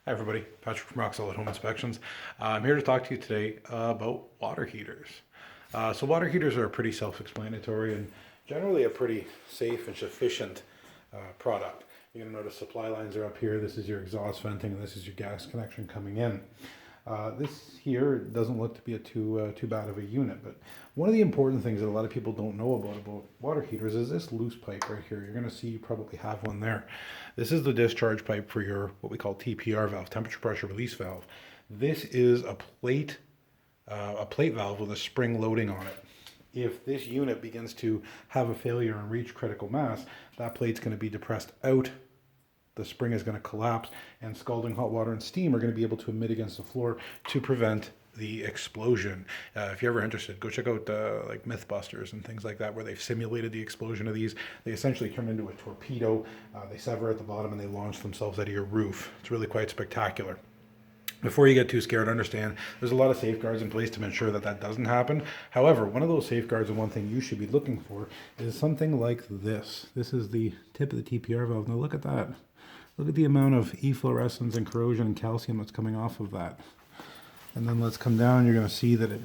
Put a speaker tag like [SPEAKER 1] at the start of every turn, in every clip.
[SPEAKER 1] Hi everybody, Patrick from Rock Solid Home Inspections. I'm here to talk to you today about water heaters. So water heaters are pretty self-explanatory and generally a pretty safe and sufficient product. You're going to notice supply lines are up here. This is your exhaust venting and this is your gas connection coming in. This here doesn't look to be a too bad of a unit, but one of the important things that a lot of people don't know about water heaters is this loose pipe right here. You're going to see you probably have one there. This is the discharge pipe for your what we call TPR valve, temperature pressure release valve. This is a plate valve with a spring loading on it. If this unit begins to have a failure and reach critical mass, that plate's going to be depressed out, the spring is going to collapse, and scalding hot water and steam are going to be able to emit against the floor to prevent the explosion. If you're ever interested, go check out like Mythbusters and things like that, where they've simulated the explosion of these. They essentially turn into a torpedo. They sever at the bottom and they launch themselves out of your roof. It's really quite spectacular. Before you get too scared, understand there's a lot of safeguards in place to ensure that that doesn't happen. However, one of those safeguards and one thing you should be looking for is something like this. This is the tip of the TPR valve. Now look at that. Look at the amount of efflorescence and corrosion and calcium that's coming off of that. And then let's come down. You're going to see that it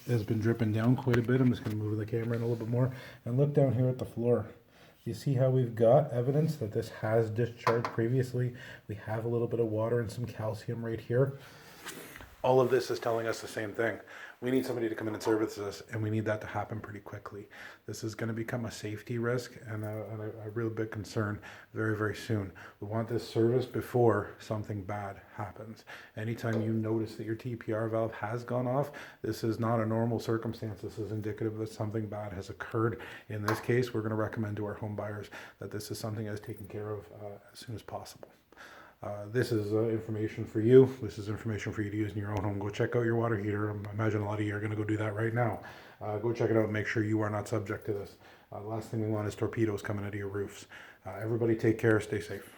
[SPEAKER 1] has been dripping down quite a bit. I'm just going to move the camera in a little bit more. And look down here at the floor. You see how we've got evidence that this has discharged previously. We have a little bit of water and some calcium right here. All of this is telling us the same thing. We need somebody to come in and service this, and we need that to happen pretty quickly. This is going to become a safety risk and a real big concern very, very soon. We want this serviced before something bad happens. Anytime you notice that your TPR valve has gone off, this is not a normal circumstance. This is indicative that something bad has occurred. In this case, we're going to recommend to our home buyers that this is something that is taken care of as soon as possible. This is information for you. This is information for you to use in your own home. Go check out your water heater. I imagine a lot of you are going to go do that right now. Go check it out and make sure you are not subject to this. The last thing we want is torpedoes coming out of your roofs. Everybody take care. Stay safe.